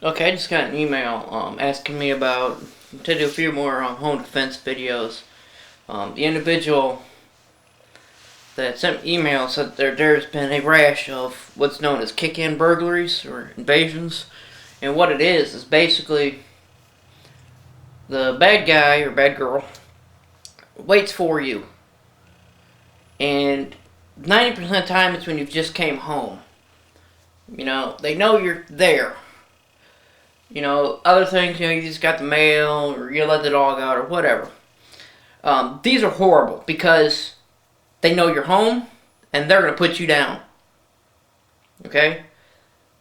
Okay, I just got an email asking me about to do a few more home defense videos. The individual that sent me email said there's been a rash of what's known as kick-in burglaries or invasions, and what it is basically the bad guy or bad girl waits for you, and 90% of the time it's when you just came home. You know, they know you're there. You know, other things, you just got the mail, or you let the dog out, or whatever. These are horrible because they know you're home, and they're going to put you down. Okay?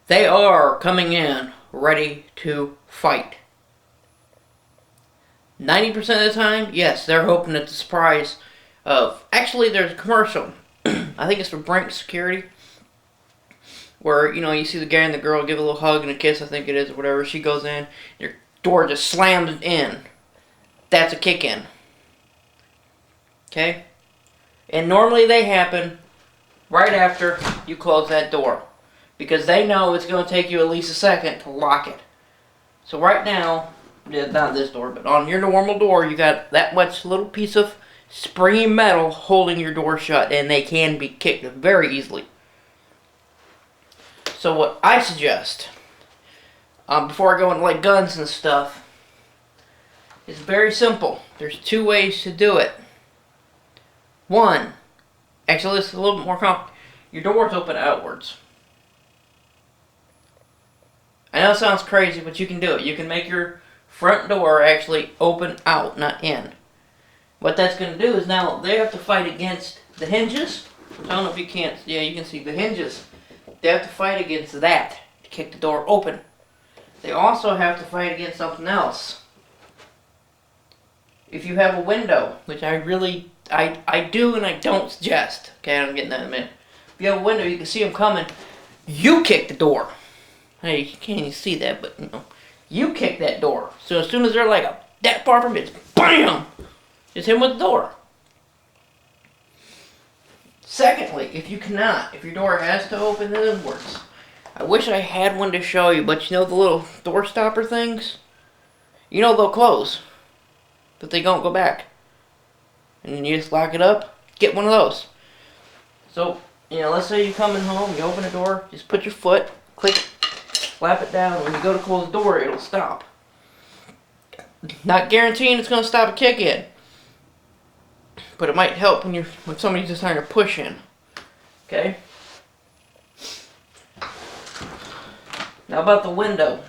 They are coming in ready to fight. 90% of the time, yes, they're hoping at the surprise of... Actually, there's a commercial. I think it's for Brink Security, where, you see the guy and the girl give a little hug and a kiss, I think it is, or whatever. She goes in, your door just slams in. That's a kick-in. Okay? And normally they happen right after you close that door, because they know it's going to take you at least a second to lock it. So right now, not this door, but on your normal door, you got that much little piece of springy metal holding your door shut, and they can be kicked very easily. So what I suggest, before I go into like guns and stuff, is very simple. There's two ways to do it. One, actually this is a little bit more complicated. Your door's open outwards. I know it sounds crazy, but you can do it. You can make your front door actually open out, not in. What that's going to do is now they have to fight against the hinges. I don't know if you can't, yeah, you can see the hinges. They have to fight against that to kick the door open. They also have to fight against something else. If you have a window, which I do and I don't suggest. Okay, I'm getting that in a minute. If you have a window, you can see them coming. You kick the door. Hey, you can't even see that, but you kick that door. So as soon as they're like that far from it, BAM! Just hit them with the door. Secondly, if your door has to open, then it works. I wish I had one to show you, but the little door stopper things? They'll close, but they don't go back. And then you just lock it up, get one of those. So, let's say you're coming home, you open the door, just put your foot, click it, slap it down, and when you go to close the door, it'll stop. Not guaranteeing it's going to stop a kick-in, but it might help when somebody's just trying to push in. Okay? Now about the window.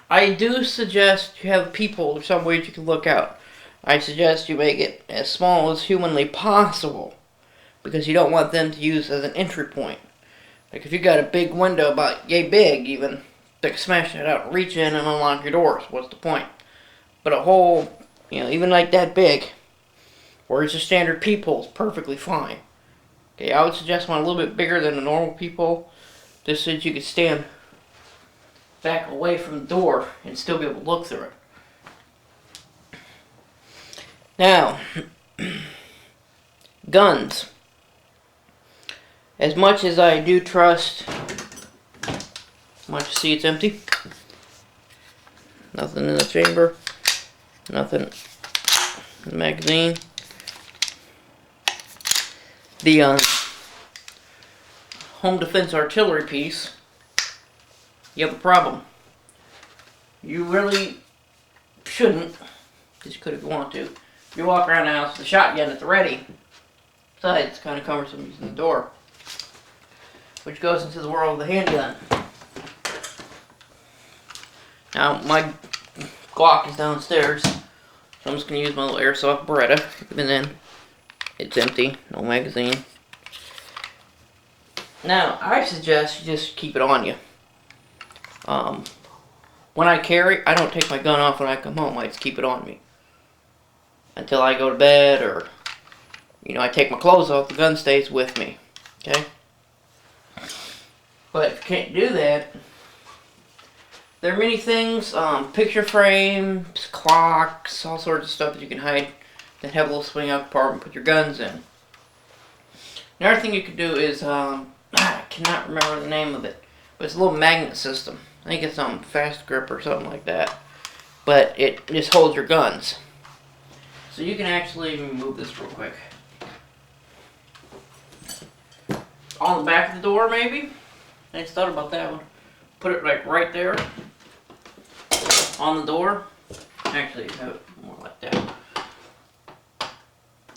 I do suggest you have people or some ways you can look out. I suggest you make it as small as humanly possible, because you don't want them to use as an entry point. Like if you got a big window about yay big even, they can smash that out and reach in and unlock your doors. What's the point? But a hole, even like that big, or it's a standard peephole, is perfectly fine. Okay, I would suggest one a little bit bigger than a normal peephole, just so that you could stand back away from the door and still be able to look through it. Now, guns. As much as I do trust, see it's empty. Nothing in the chamber. Nothing in the magazine. The home defense artillery piece, you have a problem. You really shouldn't, because you could if you want to. You walk around the house with a shotgun at the ready. Besides, it's kind of cumbersome using the door, which goes into the world of the handgun. Now, my Glock is downstairs, so I'm just going to use my little airsoft Beretta. Even then, it's empty, no magazine. Now, I suggest you just keep it on you. When I carry, I don't take my gun off when I come home. I just keep it on me until I go to bed, or I take my clothes off. The gun stays with me. Okay. But if you can't do that, there are many things, picture frames, clocks, all sorts of stuff that you can hide that have a little swing out compartment, put your guns in. Another thing you can do is, I cannot remember the name of it, but it's a little magnet system. I think it's on Fast Grip or something like that. But it just holds your guns. So you can actually move this real quick. On the back of the door, maybe? I just thought about that one. Put it like right there on the door. Actually, have it more like that.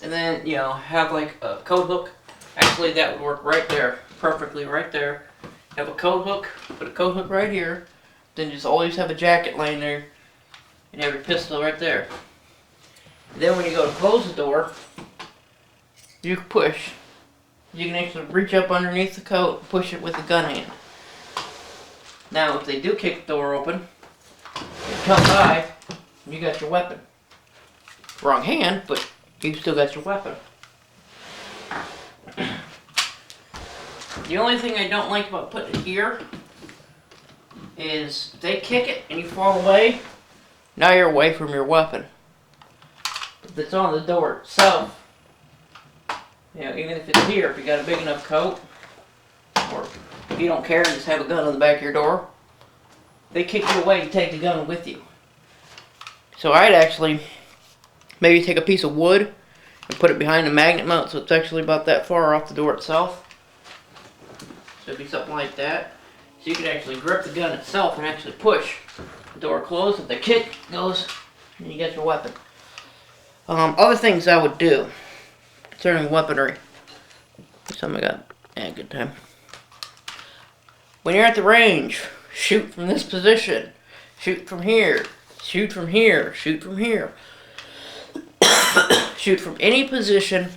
And then, you know, have like a coat hook. Actually, that would work right there. Perfectly right there. Have a coat hook. Put a coat hook right here. Then just always have a jacket laying there. And have your pistol right there. And then when you go to close the door, you push. You can actually reach up underneath the coat and push it with the gun hand. Now, if they do kick the door open, you come by, and you got your weapon. Wrong hand, but you still got your weapon. The only thing I don't like about putting it here is if they kick it and you fall away, now you're away from your weapon. If it's on the door itself, you know, even if it's here, if you got a big enough coat, or if you don't care, just have a gun on the back of your door, they kick you away and take the gun with you. So I'd actually maybe take a piece of wood and put it behind the magnet mount so it's actually about that far off the door itself. So it'd be something like that. So you could actually grip the gun itself and actually push the door closed. If the kick goes, and you get your weapon. Other things I would do concerning weaponry. Something I got. Yeah, good time. When you're at the range, shoot from this position. Shoot from here. Shoot from here. Shoot from here. Shoot from any position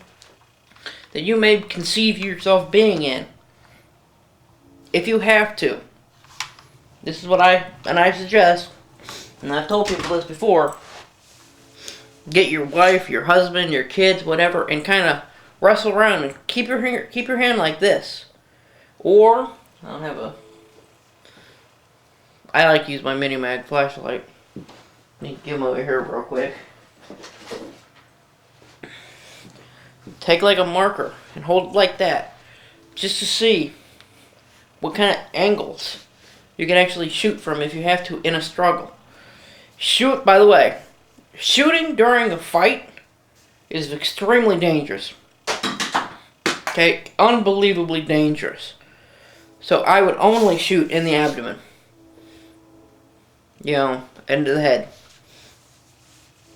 that you may conceive yourself being in. If you have to. This is what I suggest, and I've told people this before. Get your wife, your husband, your kids, whatever, and kind of wrestle around and keep your hand like this. Or I don't have a. I like to use my mini mag flashlight. Let me give them over here real quick. Take like a marker and hold it like that, just to see what kind of angles you can actually shoot from if you have to in a struggle. Shoot, by the way, shooting during a fight is extremely dangerous. Okay, unbelievably dangerous. So I would only shoot in the abdomen. You know, into the head.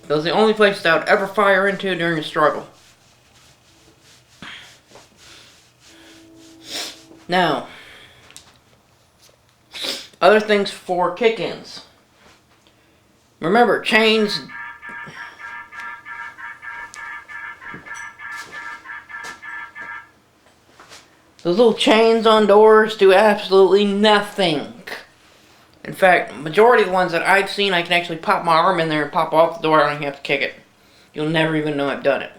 Those are the only places I would ever fire into during a struggle. Now, other things for kick-ins. Remember, chains. Those little chains on doors do absolutely nothing. In fact, majority of the ones that I've seen, I can actually pop my arm in there and pop off the door. I don't even have to kick it. You'll never even know I've done it.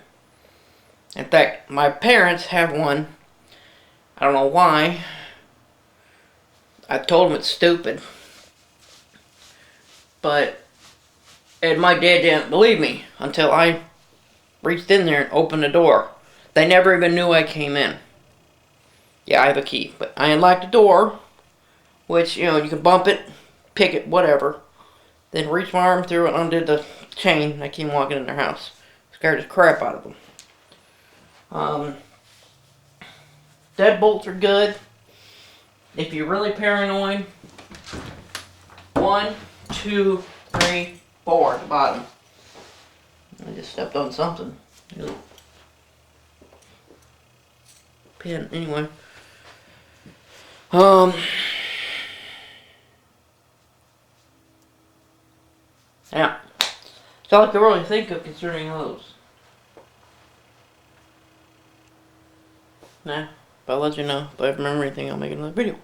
In fact, my parents have one. I don't know why. I told them it's stupid. And my dad didn't believe me until I reached in there and opened the door. They never even knew I came in. Yeah, I have a key, but I unlocked the door, which, you know, you can bump it, pick it, whatever. Then reach my arm through and undid the chain, and I came walking in their house. Scared the crap out of them. Deadbolts are good. If you're really paranoid, 1, 2, 3, 4 at the bottom. I just stepped on something. Pin, anyway. Yeah. That's all I can really think of concerning those. Nah, but I'll let you know. If I remember anything, I'll make another video.